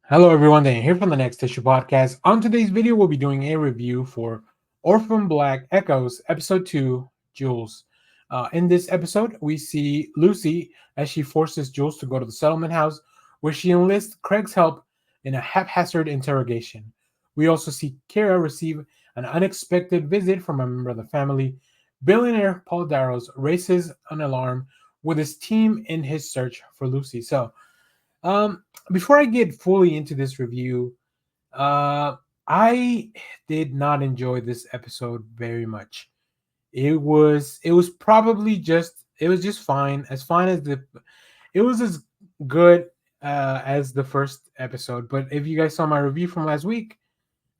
Hello everyone, Dan here from the Next Issue Podcast. On today's video, we'll be doing a review for Orphan Black Echoes, Episode 2, Jules. In this episode, we see Lucy as she forces Jules to go to the settlement house, where she enlists Craig's help in a haphazard interrogation. We also see Kara receive an unexpected visit from a member of the family. Billionaire Paul Darrows raises an alarm with his team in his search for Lucy. Um, Before I get fully into this review, uh, I did not enjoy this episode very much. It was probably just fine, it was as good as the first episode. But if you guys saw my review from last week,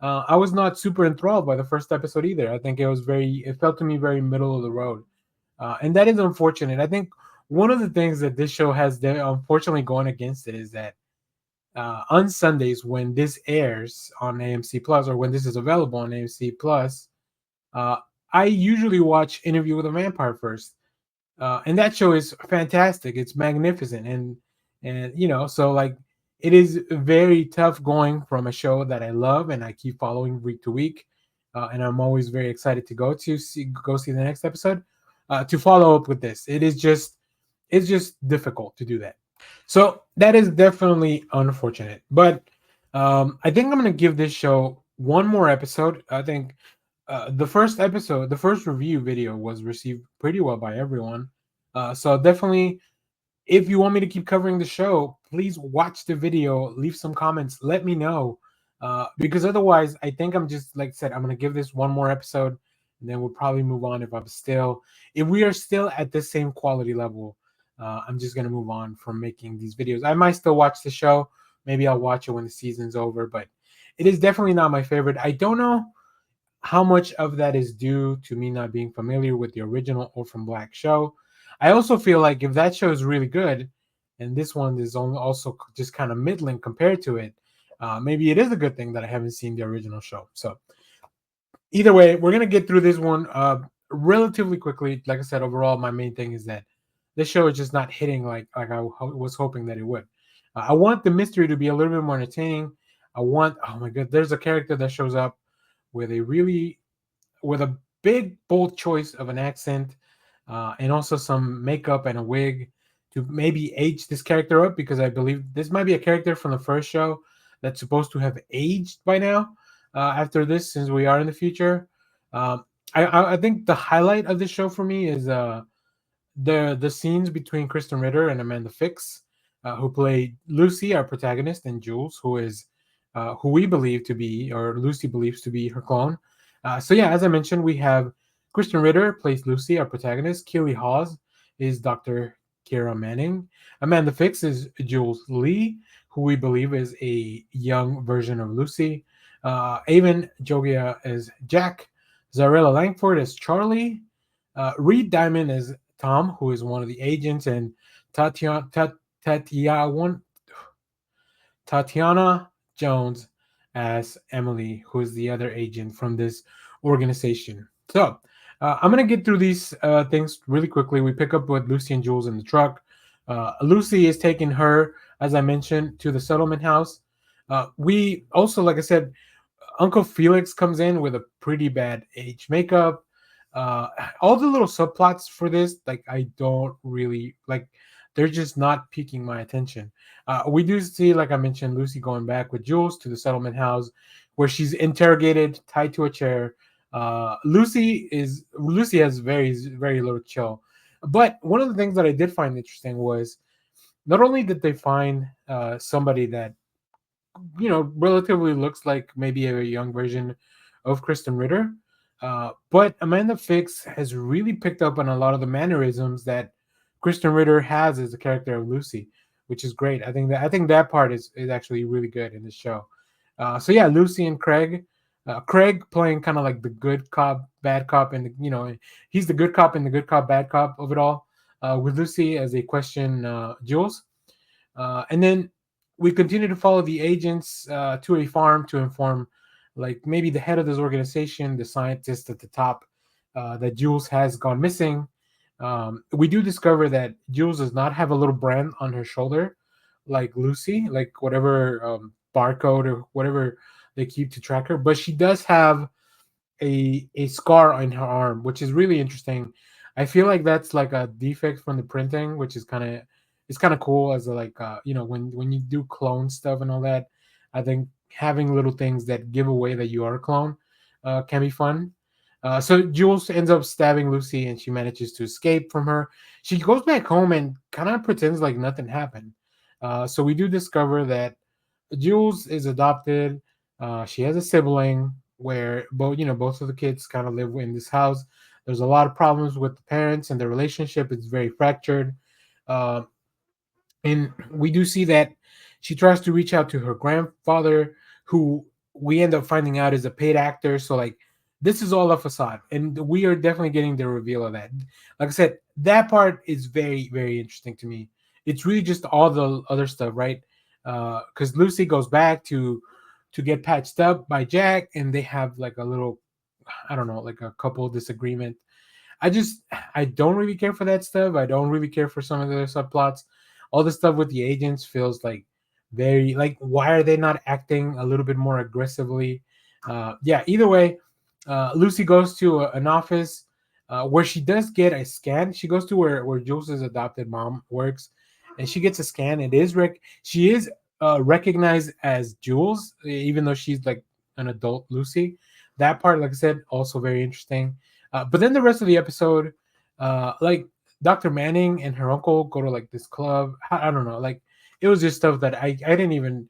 I was not super enthralled by the first episode either. I think it felt to me very middle of the road, and that is unfortunate. I think one of the things that this show has unfortunately going against it is that on Sundays when this airs on AMC Plus, or when this is available on AMC Plus, uh, I usually watch Interview with a Vampire first, and that show is fantastic. It's magnificent, and so like it is very tough going from a show that I love and I keep following week to week, and I'm always very excited to go see the next episode, to follow up with this. It's just difficult to do that. So that is definitely unfortunate. But I think I'm going to give this show one more episode. I think the first review video was received pretty well by everyone. So definitely, if you want me to keep covering the show, please watch the video, leave some comments, let me know. Because otherwise, I think I'm just, like I said, I'm going to give this one more episode and then we'll probably move on if we are still at the same quality level. I'm just gonna move on from making these videos. I might still watch the show. Maybe I'll watch it when the season's over, but it is definitely not my favorite. I don't know how much of that is due to me not being familiar with the original Orphan Black show. I also feel like if that show is really good, and this one is only also just kind of middling compared to it, maybe it is a good thing that I haven't seen the original show. So either way, we're gonna get through this one relatively quickly. Like I said, overall, my main thing is that this show is just not hitting like I was hoping that it would. I want the mystery to be a little bit more entertaining. Oh my god, there's a character that shows up with a big bold choice of an accent, and also some makeup and a wig to maybe age this character up, because I believe this might be a character from the first show that's supposed to have aged by now, after this, since we are in the future. Um, I think the highlight of this show for me is the scenes between Kristen Ritter and Amanda Fix, who played Lucy, our protagonist, and Jules, who we believe to be, or Lucy believes to be, her clone. So yeah, as I mentioned, we have Kristen Ritter plays Lucy, our protagonist. Keely Hawes is Dr. Kira Manning. Amanda Fix is Jules Lee, who we believe is a young version of Lucy. Avon Jogia is Jack. Zarella Langford is Charlie. Reed Diamond is Tom, who is one of the agents, and Tatiana, Tatiana, Tatiana Jones as Emily, who is the other agent from this organization. So I'm going to get through these things really quickly. We pick up with Lucy and Jules in the truck. Lucy is taking her, as I mentioned, to the settlement house. We also, like I said, Uncle Felix comes in with a pretty bad age makeup. Uh, all the little subplots for this, like, I don't really like. They're just not piquing my attention. We do see, like I mentioned, Lucy going back with Jules to the settlement house, where she's interrogated, tied to a chair. Lucy has very little chill. But one of the things that I did find interesting was not only did they find somebody that relatively looks like maybe a young version of Kristen Ritter. But Amanda Fix has really picked up on a lot of the mannerisms that Kristen Ritter has as the character of Lucy, which is great. I think that part is actually really good in the show. So yeah, Lucy and Craig. Craig playing kind of like the good cop, bad cop, and he's the good cop and the good cop, bad cop of it all. With Lucy as they question Jules, and then we continue to follow the agents to a farm to inform, like, maybe the head of this organization, the scientist at the top, that Jules has gone missing. We do discover that Jules does not have a little brand on her shoulder, like Lucy, like whatever. barcode or whatever they keep to track her. But she does have a scar on her arm, which is really interesting. I feel like that's like a defect from the printing, which is kind of cool as a, like when you do clone stuff and all that. I think having little things that give away that you are a clone can be fun. So Jules ends up stabbing Lucy, and she manages to escape from her. She goes back home and kind of pretends like nothing happened. So we do discover that Jules is adopted. She has a sibling where both of the kids kind of live in this house. There's a lot of problems with the parents, and the relationship is very fractured. Uh, and we do see that she tries to reach out to her grandfather, who we end up finding out is a paid actor. So like this is all a facade, and we are definitely getting the reveal of that. Like I said, that part is very, very interesting to me. It's really just all the other stuff, right? Because Lucy goes back to get patched up by Jack, and they have like a little, I don't know, like a couple disagreement. I don't really care for that stuff. I don't really care for some of the other subplots. All the stuff with the agents feels like very, like, why are they not acting a little bit more aggressively? Yeah, either way, Lucy goes to an office where she does get a scan. She goes to where Jules's adopted mom works, and she gets a scan. She is recognized as Jules, even though she's like an adult Lucy. That part, like I said, also very interesting. But then the rest of the episode, like Dr. Manning and her uncle go to like this club. I don't know, like it was just stuff that I didn't even.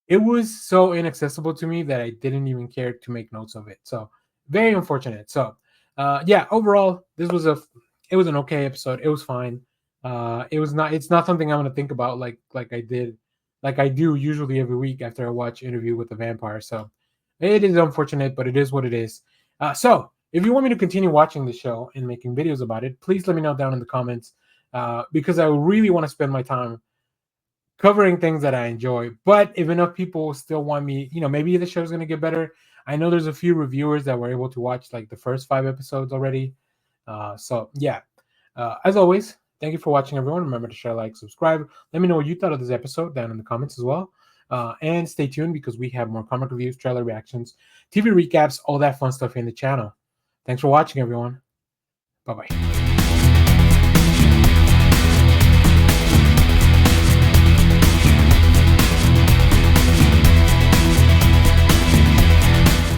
It was so inaccessible to me that I didn't even care to make notes of it. So very unfortunate. So yeah, overall, it was an okay episode. It was fine. It was not. It's not something I'm gonna think about like I do usually every week after I watch Interview with the Vampire. So it is unfortunate, but it is what it is. So if you want me to continue watching the show and making videos about it, please let me know down in the comments because I really want to spend my time covering things that I enjoy. But if enough people still want me, maybe the show's going to get better. I know there's a few reviewers that were able to watch like the first 5 episodes already. So yeah, as always, thank you for watching, everyone. Remember to share, like, subscribe. Let me know what you thought of this episode down in the comments as well. And stay tuned because we have more comic reviews, trailer reactions, TV recaps, all that fun stuff in the channel. Thanks for watching, everyone. Bye bye.